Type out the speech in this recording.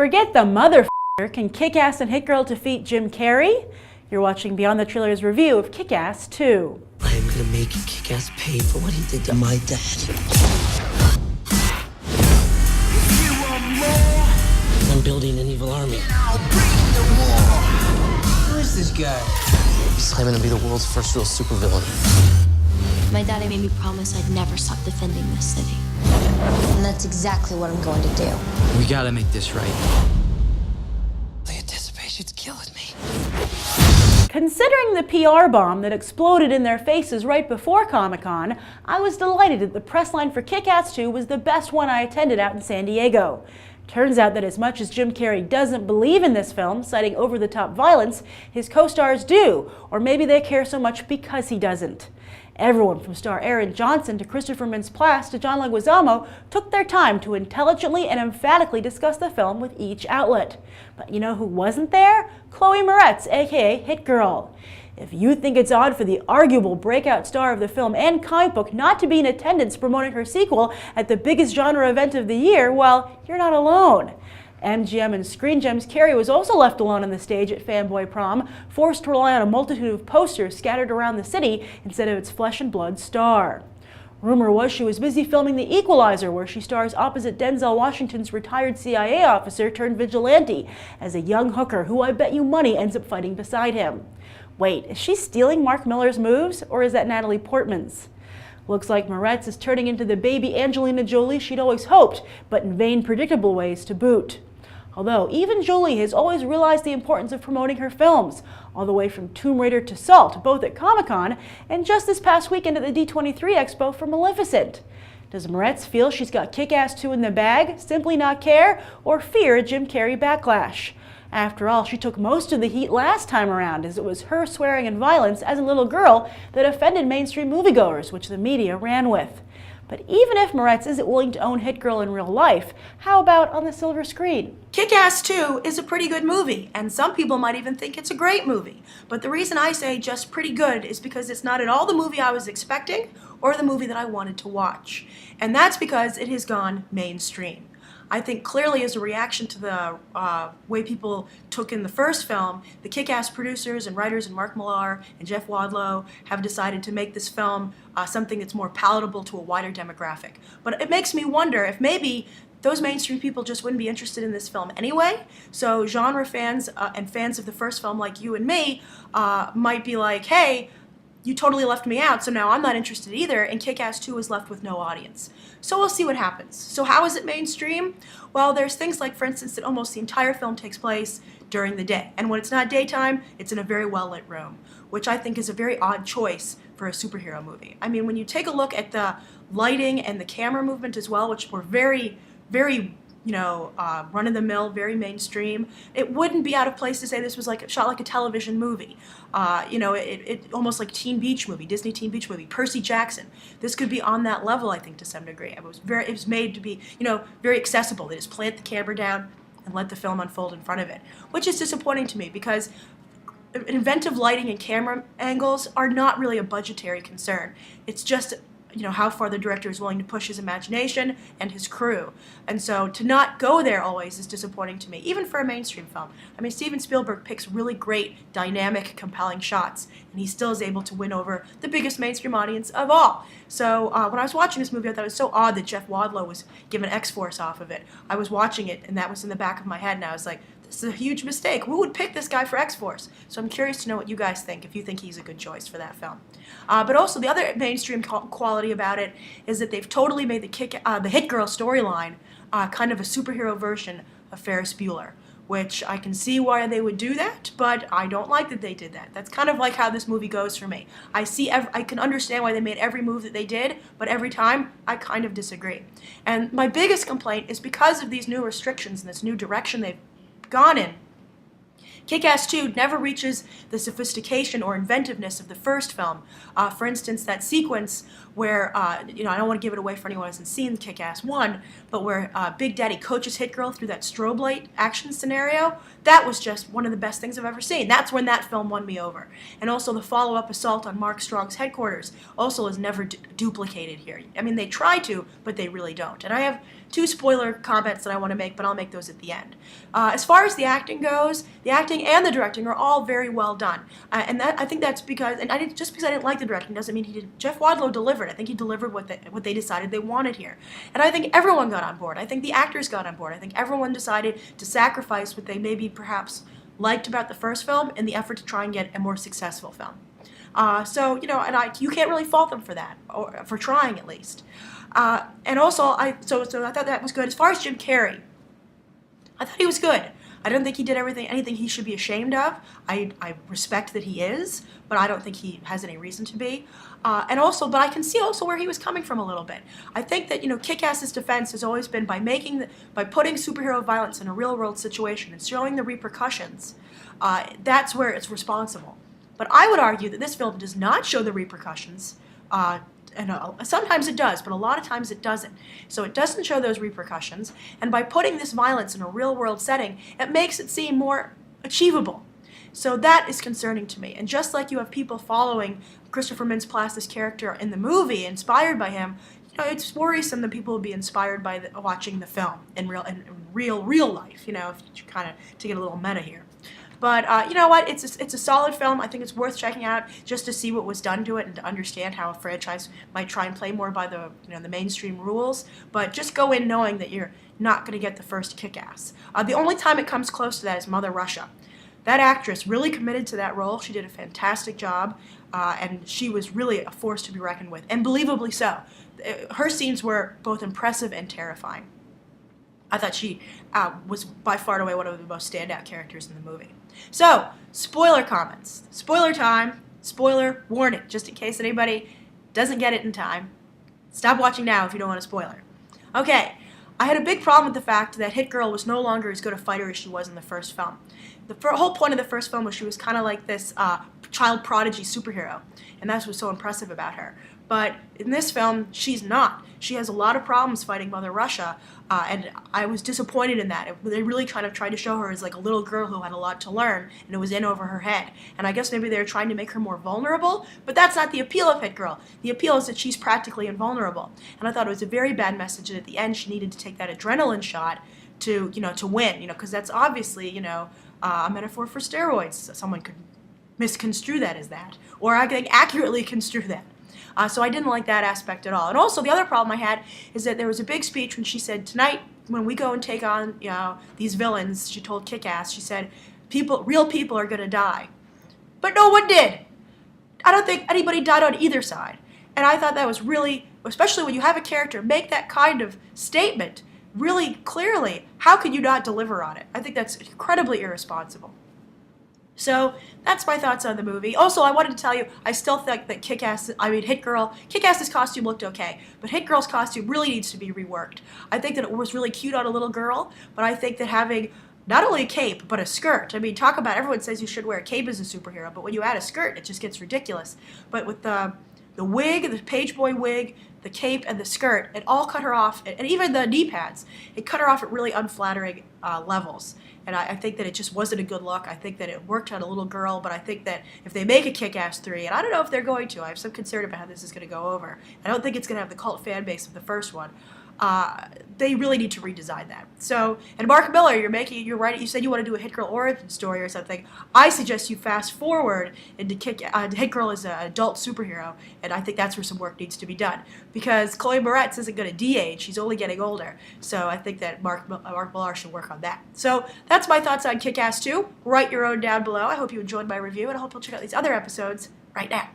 Forget the mother can Kick-Ass and Hit Girl defeat Jim Carrey? You're watching Beyond the Trailers review of Kick-Ass 2. I am gonna make Kick-Ass pay for what he did to my dad. I'm building an evil army. Who is this guy? He's claiming to be the world's first real supervillain. My daddy made me promise I'd never stop defending this city. And that's exactly what I'm going to do. We gotta make this right. The anticipation's killing me. Considering the PR bomb that exploded in their faces right before Comic-Con, I was delighted that the press line for Kick-Ass 2 was the best one I attended out in San Diego. Turns out that as much as Jim Carrey doesn't believe in this film, citing over-the-top violence, his co-stars do, or maybe they care so much because he doesn't. Everyone from star Aaron Johnson to Christopher Mintz-Plasse to John Leguizamo took their time to intelligently and emphatically discuss the film with each outlet. But you know who wasn't there? Chloe Moretz, aka Hit Girl. If you think it's odd for the arguable breakout star of the film and comic book not to be in attendance promoting her sequel at the biggest genre event of the year, well, you're not alone. MGM and Screen Gems' Carrey was also left alone on the stage at Fanboy Prom, forced to rely on a multitude of posters scattered around the city instead of its flesh and blood star. Rumor was she was busy filming The Equalizer, where she stars opposite Denzel Washington's retired CIA officer turned vigilante as a young hooker who I bet you money ends up fighting beside him. Wait, is she stealing Mark Millar's moves, or is that Natalie Portman's? Looks like Moretz is turning into the baby Angelina Jolie she'd always hoped, but in vain, predictable ways to boot. Although even Jolie has always realized the importance of promoting her films, all the way from Tomb Raider to Salt, both at Comic-Con and just this past weekend at the D23 Expo for Maleficent. Does Moretz feel she's got Kick-Ass 2 in the bag, simply not care, or fear a Jim Carrey backlash? After all, she took most of the heat last time around, as it was her swearing and violence as a little girl that offended mainstream moviegoers, which the media ran with. But even if Moretz isn't willing to own Hit Girl in real life, how about on the silver screen? Kick-Ass 2 is a pretty good movie, and some people might even think it's a great movie. But the reason I say just pretty good is because it's not at all the movie I was expecting or the movie that I wanted to watch. And that's because it has gone mainstream. I think clearly as a reaction to the way people took in the first film, the Kick-Ass producers and writers and Mark Millar and Jeff Wadlow have decided to make this film something that's more palatable to a wider demographic. But it makes me wonder if maybe those mainstream people just wouldn't be interested in this film anyway. So genre fans and fans of the first film like you and me might be like, hey, you totally left me out, so now I'm not interested either, and Kick-Ass 2 is left with no audience. So we'll see what happens. So how is it mainstream? Well, there's things like, for instance, that almost the entire film takes place during the day. And when it's not daytime, it's in a very well-lit room, which I think is a very odd choice for a superhero movie. I mean, when you take a look at the lighting and the camera movement as well, which were very, very run-of-the-mill, very mainstream, it wouldn't be out of place to say this was like shot like a television movie. It almost like Teen Beach movie, Disney Teen Beach movie, Percy Jackson. This could be on that level, I think, to some degree. It was made to be, very accessible. They just plant the camera down and let the film unfold in front of it, which is disappointing to me because inventive lighting and camera angles are not really a budgetary concern. It's just how far the director is willing to push his imagination and his crew. And so to not go there always is disappointing to me, even for a mainstream film. I mean, Steven Spielberg picks really great, dynamic, compelling shots, and he still is able to win over the biggest mainstream audience of all. So when I was watching this movie, I thought it was so odd that Jeff Wadlow was given X-Force off of it. I was watching it, and that was in the back of my head, and I was like, this is a huge mistake. Who would pick this guy for X-Force? So I'm curious to know what you guys think, if you think he's a good choice for that film. But also the other mainstream quality about it is that they've totally made the Hit Girl storyline kind of a superhero version of Ferris Bueller, which I can see why they would do that, but I don't like that they did that. That's kind of like how this movie goes for me. I can understand why they made every move that they did, but every time I kind of disagree. And my biggest complaint is because of these new restrictions and this new direction they've gone in, Kick-Ass 2 never reaches the sophistication or inventiveness of the first film. For instance, that sequence where, I don't want to give it away for anyone who hasn't seen Kick-Ass 1, but where Big Daddy coaches Hit Girl through that strobe light action scenario, that was just one of the best things I've ever seen. That's when that film won me over. And also the follow-up assault on Mark Strong's headquarters also is never duplicated here. I mean, they try to, but they really don't. And I have two spoiler comments that I want to make, but I'll make those at the end. As far as the acting goes, the acting and the directing are all very well done, and I think that's because, just because I didn't like the directing doesn't mean he did. Jeff Wadlow delivered. I think he delivered what they decided they wanted here, and I think everyone got on board. I think the actors got on board. I think everyone decided to sacrifice what they maybe perhaps liked about the first film in the effort to try and get a more successful film. So, you know, you can't really fault them for that, or for trying at least. And also, so I thought that was good. As far as Jim Carrey, I thought he was good. I don't think he did anything he should be ashamed of. I respect that he is, but I don't think he has any reason to be. But I can see also where he was coming from a little bit. I think that, you know, Kick-Ass's defense has always been by putting superhero violence in a real-world situation and showing the repercussions. That's where it's responsible. But I would argue that this film does not show the repercussions. Sometimes it does, but a lot of times it doesn't. So it doesn't show those repercussions, and by putting this violence in a real-world setting, it makes it seem more achievable. So that is concerning to me. And just like you have people following Christopher Mintz-Plase's character in the movie, inspired by him, you know, it's worrisome that people will be inspired by watching the film in real life. You know, if you kind of to get a little meta here. But you know what? It's a solid film. I think it's worth checking out just to see what was done to it and to understand how a franchise might try and play more by the mainstream rules. But just go in knowing that you're not going to get the first Kick-Ass. The only time it comes close to that is Mother Russia. That actress really committed to that role. She did a fantastic job, and she was really a force to be reckoned with, and believably so. Her scenes were both impressive and terrifying. I thought she was by far and away one of the most standout characters in the movie. So, spoiler comments. Spoiler time. Spoiler warning, just in case anybody doesn't get it in time. Stop watching now if you don't want a spoiler. Okay, I had a big problem with the fact that Hit Girl was no longer as good a fighter as she was in the first film. The whole point of the first film was she was kind of like this child prodigy superhero, and that's what's so impressive about her. But in this film, she's not. She has a lot of problems fighting Mother Russia, and I was disappointed in that. They really kind of tried to show her as like a little girl who had a lot to learn, and it was in over her head. And I guess maybe they were trying to make her more vulnerable, but that's not the appeal of Hit Girl. The appeal is that she's practically invulnerable. And I thought it was a very bad message that at the end she needed to take that adrenaline shot to win, because that's obviously, a metaphor for steroids. Someone could misconstrue that as that, or I think accurately construe that. So I didn't like that aspect at all. And also the other problem I had is that there was a big speech when she said, tonight when we go and take on these villains, she told Kick-Ass, she said, real people are going to die. But no one did. I don't think anybody died on either side. And I thought that was really, especially when you have a character make that kind of statement really clearly, how could you not deliver on it? I think that's incredibly irresponsible. So that's my thoughts on the movie. Also, I wanted to tell you, I still think that Kick-Ass's costume looked okay, but Hit Girl's costume really needs to be reworked. I think that it was really cute on a little girl, but I think that having not only a cape, but a skirt. I mean, talk about, everyone says you should wear a cape as a superhero, but when you add a skirt, it just gets ridiculous. But with the wig, the page boy wig, the cape, and the skirt, it all cut her off, and even the knee pads, it cut her off at really unflattering levels. And I think that it just wasn't a good look. I think that it worked on a little girl, but I think that if they make a Kick-Ass 3, and I don't know if they're going to, I have some concern about how this is going to go over. I don't think it's going to have the cult fan base of the first one. They really need to redesign that. So, and Mark Miller, you're right. You said you want to do a Hit Girl origin story or something. I suggest you fast forward into Hit Girl as an adult superhero, and I think that's where some work needs to be done. Because Chloe Moretz isn't going to de-age; she's only getting older. So I think that Mark Miller should work on that. So that's my thoughts on Kick-Ass 2. Write your own down below. I hope you enjoyed my review, and I hope you'll check out these other episodes right now.